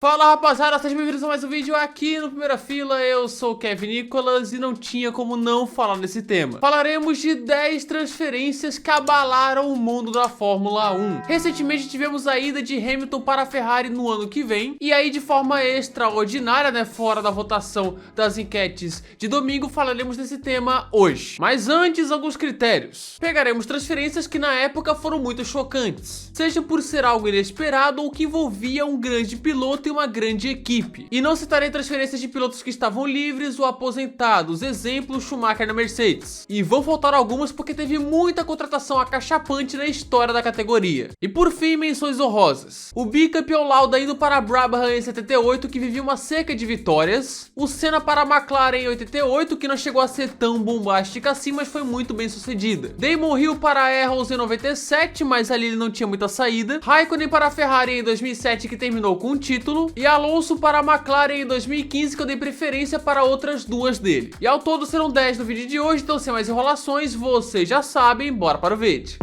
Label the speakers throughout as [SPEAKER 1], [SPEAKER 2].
[SPEAKER 1] Fala rapaziada, sejam bem-vindos a mais um vídeo aqui no Primeira Fila. Eu sou o Kevin Nicolas e não tinha como não falar desse tema. Falaremos de 10 transferências que abalaram o mundo da Fórmula 1. Recentemente tivemos a ida de Hamilton para a Ferrari no ano que vem. E aí de forma extraordinária, né, fora da votação das enquetes de domingo, falaremos desse tema hoje. Mas antes, alguns critérios. Pegaremos transferências que na época foram muito chocantes, seja por ser algo inesperado ou que envolvia um grande piloto e uma grande equipe. E não citarei transferências de pilotos que estavam livres ou aposentados, exemplo Schumacher na Mercedes. E vão faltar algumas porque teve muita contratação acachapante na história da categoria. E por fim, menções honrosas. O bicampeão Lauda indo para a Brabham em 78, que vivia uma seca de vitórias. O Senna para a McLaren em 88, que não chegou a ser tão bombástica assim, mas foi muito bem sucedida. Damon Hill para a Arrows em 97, mas ali ele não tinha muita saída. Raikkonen para a Ferrari em 2007, que terminou com um título. E Alonso para a McLaren em 2015, que eu dei preferência para outras duas dele. E ao todo serão 10 no vídeo de hoje, então sem mais enrolações, vocês já sabem, bora para o vídeo.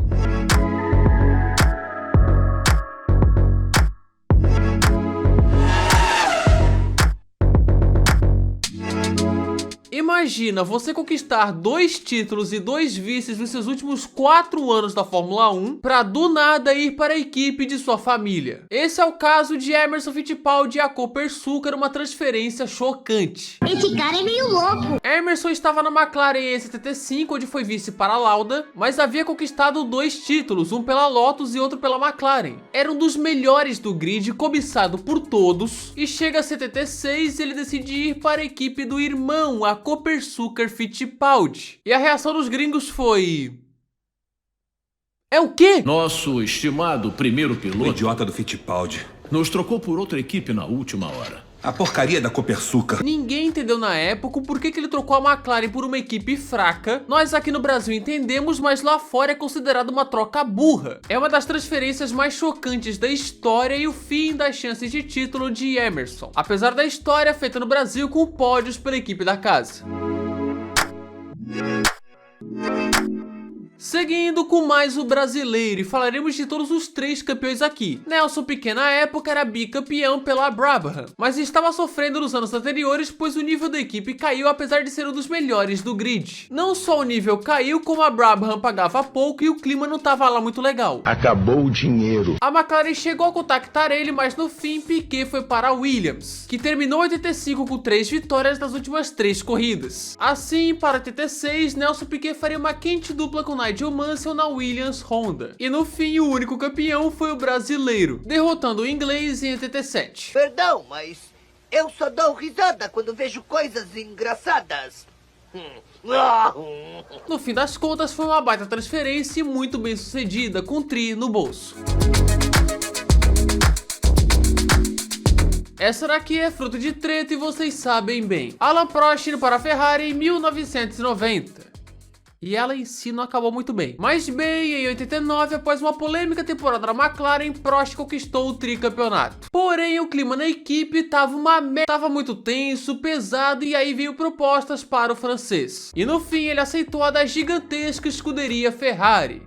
[SPEAKER 1] Imagina você conquistar 2 títulos e 2 vices nos seus últimos 4 anos da Fórmula 1 para do nada ir para a equipe de sua família. Esse é o caso de Emerson Fittipaldi a Copersucar, uma transferência chocante.
[SPEAKER 2] Esse cara é meio louco.
[SPEAKER 1] Emerson estava na McLaren em 75, onde foi vice para a Lauda, mas havia conquistado 2 títulos, um pela Lotus e outro pela McLaren. Era um dos melhores do grid, cobiçado por todos, e chega a 76 e ele decide ir para a equipe do irmão, a Copersucar Fittipaldi. E a reação dos gringos foi... É o quê?
[SPEAKER 3] Nosso estimado primeiro piloto,
[SPEAKER 4] O idiota do Fittipaldi.
[SPEAKER 3] nos trocou por outra equipe na última hora.
[SPEAKER 4] A porcaria da Copersucar.
[SPEAKER 1] Ninguém entendeu na época o porquê que ele trocou a McLaren por uma equipe fraca. Nós aqui no Brasil entendemos, mas lá fora é considerado uma troca burra. É uma das transferências mais chocantes da história e o fim das chances de título de Emerson, apesar da história feita no Brasil com pódios pela equipe da casa. Seguindo com mais o brasileiro, e falaremos de todos os 3 campeões aqui. Nelson Piquet na época era bicampeão pela Brabham, mas estava sofrendo nos anos anteriores, pois o nível da equipe caiu apesar de ser um dos melhores do grid. Não só o nível caiu, como a Brabham pagava pouco e o clima não estava lá muito legal.
[SPEAKER 5] Acabou o dinheiro.
[SPEAKER 1] A McLaren chegou a contactar ele, mas no fim Piquet foi para a Williams, que terminou 85 com 3 vitórias nas últimas 3 corridas. Assim, para 86, Nelson Piquet faria uma quente dupla com Nigel Mansell na Williams Honda. E no fim, o único campeão foi o brasileiro, derrotando o inglês em 87.
[SPEAKER 6] Perdão, mas eu só dou risada quando vejo coisas engraçadas.
[SPEAKER 1] No fim das contas, foi uma baita transferência e muito bem sucedida, com tri no bolso. Essa daqui é fruto de treta e vocês sabem bem. Alain Prost indo para a Ferrari em 1990. E ela em si não acabou muito bem. Mas bem, em 89, após uma polêmica temporada na McLaren, Prost conquistou o tricampeonato. Porém, o clima na equipe tava uma merda, tava muito tenso, pesado, e aí veio propostas para o francês. E no fim, ele aceitou a da gigantesca escuderia Ferrari.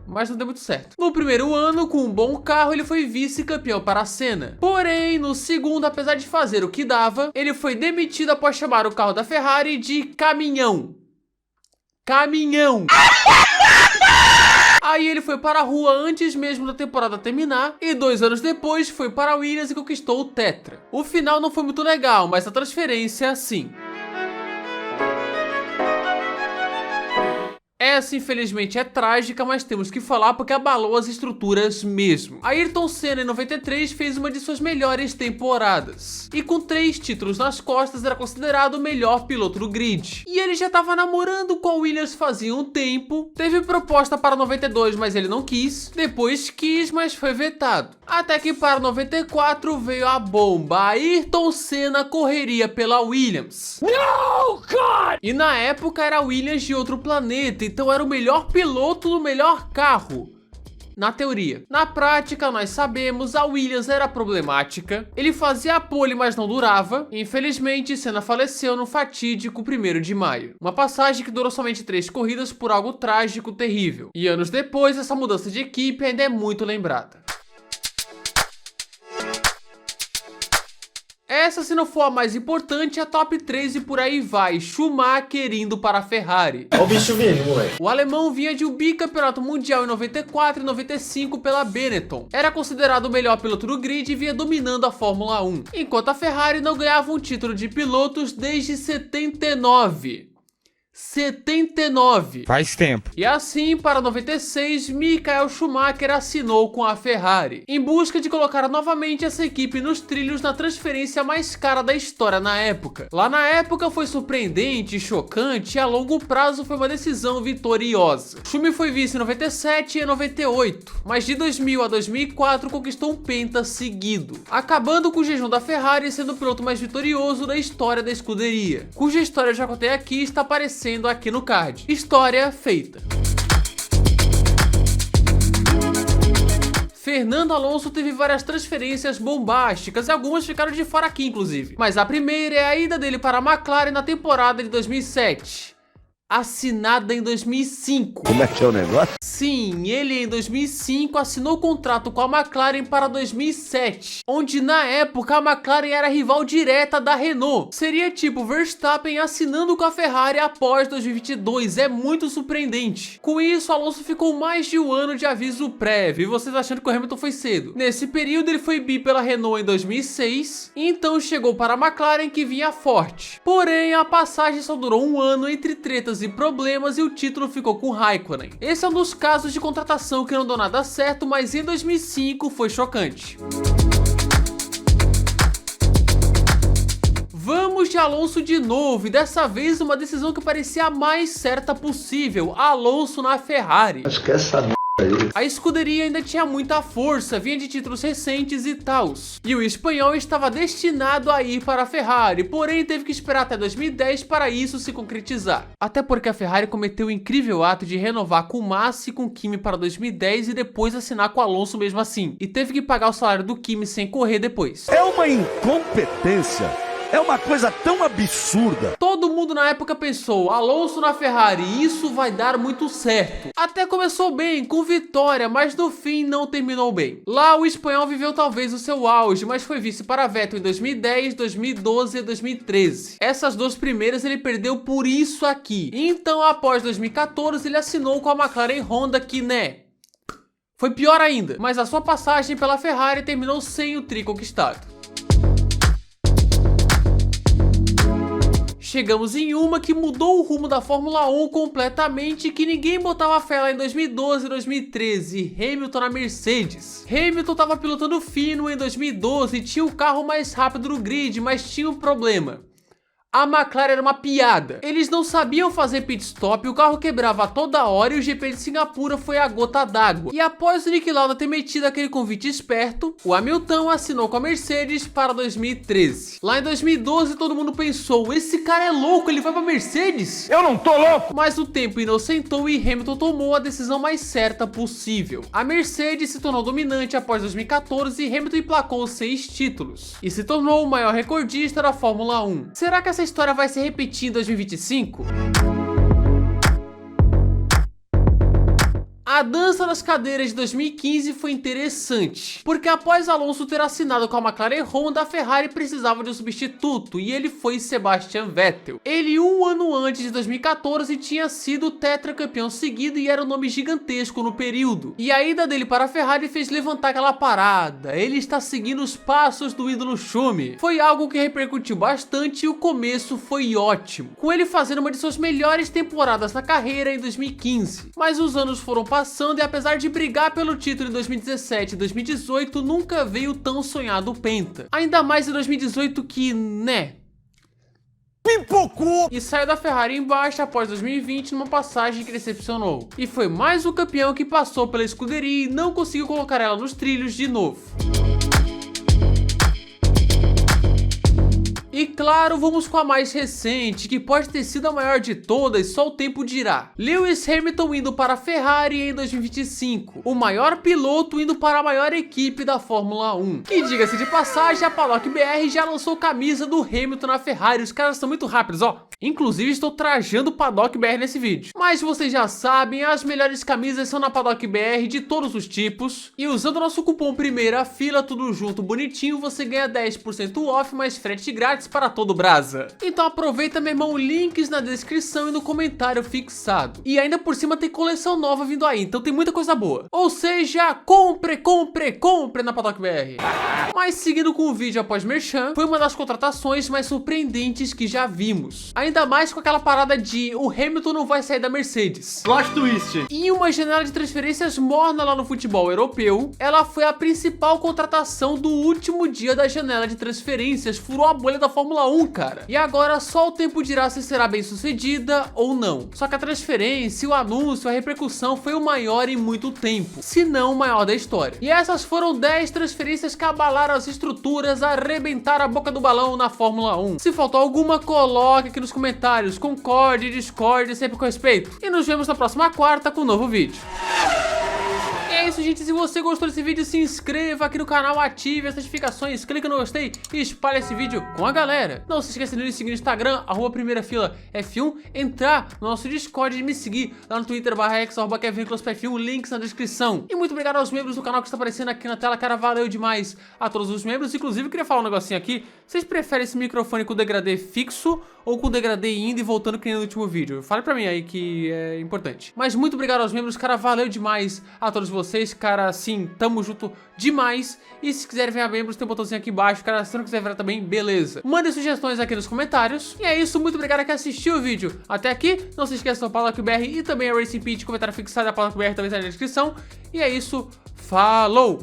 [SPEAKER 1] Mas não deu muito certo. No primeiro ano, com um bom carro, ele foi vice-campeão para a Senna. Porém, no segundo, apesar de fazer o que dava, ele foi demitido após chamar o carro da Ferrari de caminhão. Caminhão! Aí ele foi para a rua antes mesmo da temporada terminar e 2 anos depois foi para a Williams e conquistou o Tetra. O final não foi muito legal, mas a transferência sim. Essa infelizmente é trágica, mas temos que falar porque abalou as estruturas mesmo. Ayrton Senna em 93 fez uma de suas melhores temporadas. E com 3 títulos nas costas era considerado o melhor piloto do grid. E ele já estava namorando com a Williams fazia um tempo. Teve proposta para 92, mas ele não quis. Depois quis, mas foi vetado. Até que para 94 veio a bomba. Ayrton Senna correria pela Williams.
[SPEAKER 3] No, God!
[SPEAKER 1] E na época era a Williams de outro planeta, então era o melhor piloto do melhor carro. Na teoria. Na prática, nós sabemos, a Williams era problemática. Ele fazia a pole, mas não durava. Infelizmente, Senna faleceu no fatídico 1º de maio. Uma passagem que durou somente 3 corridas por algo trágico terrível. E anos depois, essa mudança de equipe ainda é muito lembrada. Essa, se não for a mais importante, é a top 3 e por aí vai. Schumacher indo para a Ferrari.
[SPEAKER 2] Olha o bicho vindo, moleque.
[SPEAKER 1] O alemão vinha de um bicampeonato mundial em 94 e 95 pela Benetton. Era considerado o melhor piloto do grid e vinha dominando a Fórmula 1. Enquanto a Ferrari não ganhava um título de pilotos desde 79.
[SPEAKER 5] Faz tempo.
[SPEAKER 1] E assim, para 96, Michael Schumacher assinou com a Ferrari, em busca de colocar novamente essa equipe nos trilhos na transferência mais cara da história na época. Lá na época foi surpreendente, chocante e a longo prazo foi uma decisão vitoriosa. Schumi foi vice em 97 e em 98, mas de 2000 a 2004 conquistou um penta seguido, acabando com o jejum da Ferrari sendo o piloto mais vitorioso da história da escuderia, cuja história eu já contei aqui e está aparecendo aqui no card. História feita. Fernando Alonso teve várias transferências bombásticas e algumas ficaram de fora aqui inclusive. Mas a primeira é a ida dele para a McLaren na temporada de 2007. Assinada em 2005.
[SPEAKER 7] Como é que é o negócio?
[SPEAKER 1] Sim, ele em 2005 assinou o contrato com a McLaren para 2007, onde na época a McLaren era rival direta da Renault. Seria tipo Verstappen assinando com a Ferrari após 2022, é muito surpreendente. Com isso, Alonso ficou mais de um ano de aviso prévio, e vocês achando que o Hamilton foi cedo. Nesse período ele foi bi pela Renault em 2006, e então chegou para a McLaren que vinha forte. Porém, a passagem só durou um ano entre tretas e problemas e o título ficou com Raikkonen. Esse é um dos casos de contratação que não deu nada certo, mas em 2005 foi chocante. Vamos de Alonso de novo, e dessa vez uma decisão que parecia a mais certa possível: Alonso na Ferrari.
[SPEAKER 7] Acho que essa merda aí.
[SPEAKER 1] A escuderia ainda tinha muita força, vinha de títulos recentes e tals, e o espanhol estava destinado a ir para a Ferrari, porém teve que esperar até 2010 para isso se concretizar. Até porque a Ferrari cometeu o incrível ato de renovar com Massa e com Kimi para 2010 e depois assinar com Alonso mesmo assim, e teve que pagar o salário do Kimi sem correr depois.
[SPEAKER 7] É uma incompetência. É uma coisa tão absurda.
[SPEAKER 1] Todo mundo na época pensou: Alonso na Ferrari, isso vai dar muito certo. Até começou bem, com vitória, mas no fim não terminou bem. Lá o espanhol viveu talvez o seu auge, mas foi vice para Vettel em 2010, 2012 e 2013. Essas duas primeiras ele perdeu por isso aqui. Então após 2014 ele assinou com a McLaren Honda que, né, foi pior ainda. Mas a sua passagem pela Ferrari terminou sem o tri conquistado. Chegamos em uma que mudou o rumo da Fórmula 1 completamente, que ninguém botava fé lá em 2012 e 2013, Hamilton na Mercedes. Hamilton estava pilotando fino em 2012 e tinha o carro mais rápido do grid, mas tinha um problema: a McLaren era uma piada. Eles não sabiam fazer pit stop, o carro quebrava toda hora e o GP de Singapura foi a gota d'água. E após o Niki Lauda ter metido aquele convite esperto, o Hamilton assinou com a Mercedes para 2013. Lá em 2012 todo mundo pensou: esse cara é louco, ele vai para Mercedes?
[SPEAKER 7] Eu não tô louco!
[SPEAKER 1] Mas o tempo inocentou e Hamilton tomou a decisão mais certa possível. A Mercedes se tornou dominante após 2014 e Hamilton emplacou 6 títulos e se tornou o maior recordista da Fórmula 1. Será que essa história vai se repetir em 2025? A dança das cadeiras de 2015 foi interessante, porque após Alonso ter assinado com a McLaren Honda, a Ferrari precisava de um substituto, e ele foi Sebastian Vettel. Ele, um ano antes de 2014, tinha sido tetracampeão seguido e era um nome gigantesco no período. E a ida dele para a Ferrari fez levantar aquela parada: ele está seguindo os passos do ídolo Schumi. Foi algo que repercutiu bastante e o começo foi ótimo, com ele fazendo uma de suas melhores temporadas na carreira em 2015. Mas os anos foram passando e apesar de brigar pelo título em 2017 e 2018, nunca veio tão sonhado o penta. Ainda mais em 2018 que, né, pipocou! E saiu da Ferrari em baixa após 2020 numa passagem que decepcionou. E foi mais um campeão que passou pela escuderia e não conseguiu colocar ela nos trilhos de novo. E claro, vamos com a mais recente, que pode ter sido a maior de todas, só o tempo dirá. Lewis Hamilton indo para a Ferrari em 2025, o maior piloto indo para a maior equipe da Fórmula 1. E diga-se de passagem, a Paddock BR já lançou camisa do Hamilton na Ferrari, os caras são muito rápidos, ó. Inclusive, estou trajando o Paddock BR nesse vídeo. Mas vocês já sabem, as melhores camisas são na Paddock BR de todos os tipos. E usando o nosso cupom Primeira Fila, tudo junto bonitinho, você ganha 10% off mais frete grátis para todo o Brasa. Então aproveita, meu irmão, links na descrição e no comentário fixado. E ainda por cima tem coleção nova vindo aí, então tem muita coisa boa. Ou seja, compre na Paddock BR. Mas seguindo com o vídeo após merchan, foi uma das contratações mais surpreendentes que já vimos. Ainda mais com aquela parada de o Hamilton não vai sair da Mercedes.
[SPEAKER 2] Plot twist.
[SPEAKER 1] E uma janela de transferências morna lá no futebol europeu, ela foi a principal contratação do último dia da janela de transferências, furou a bolha da Fórmula 1, cara. E agora só o tempo dirá se será bem sucedida ou não. Só que a transferência, o anúncio, a repercussão foi o maior em muito tempo, se não o maior da história. E essas foram 10 transferências que abalaram as estruturas, arrebentaram a boca do balão na Fórmula 1. Se faltou alguma, coloque aqui nos comentários, concorde, discorde, sempre com respeito. E nos vemos na próxima quarta com um novo vídeo. É isso, gente. Se você gostou desse vídeo, se inscreva aqui no canal, ative as notificações, clique no gostei e espalhe esse vídeo com a galera. Não se esqueça de me seguir no Instagram, @primeirafilaf1, entrar no nosso Discord e me seguir lá no Twitter /x, @kevinnicolasf1, links na descrição. E muito obrigado aos membros do canal que está aparecendo aqui na tela, cara, valeu demais a todos os membros. Inclusive, eu queria falar um negocinho aqui. Vocês preferem esse microfone com degradê fixo ou com degradê indo e voltando que nem no último vídeo? Fale pra mim aí que é importante. Mas muito obrigado aos membros, cara, valeu demais a todos vocês, cara, sim, tamo junto demais. E se quiserem virar membros, tem um botãozinho aqui embaixo, cara, se não quiser virar também, beleza. Mandem sugestões aqui nos comentários. E é isso, muito obrigado a quem assistiu o vídeo até aqui. Não se esqueça do Paddock BR e também a Racing Pitch, comentário fixado da Paddock BR também está na descrição. E é isso, falou!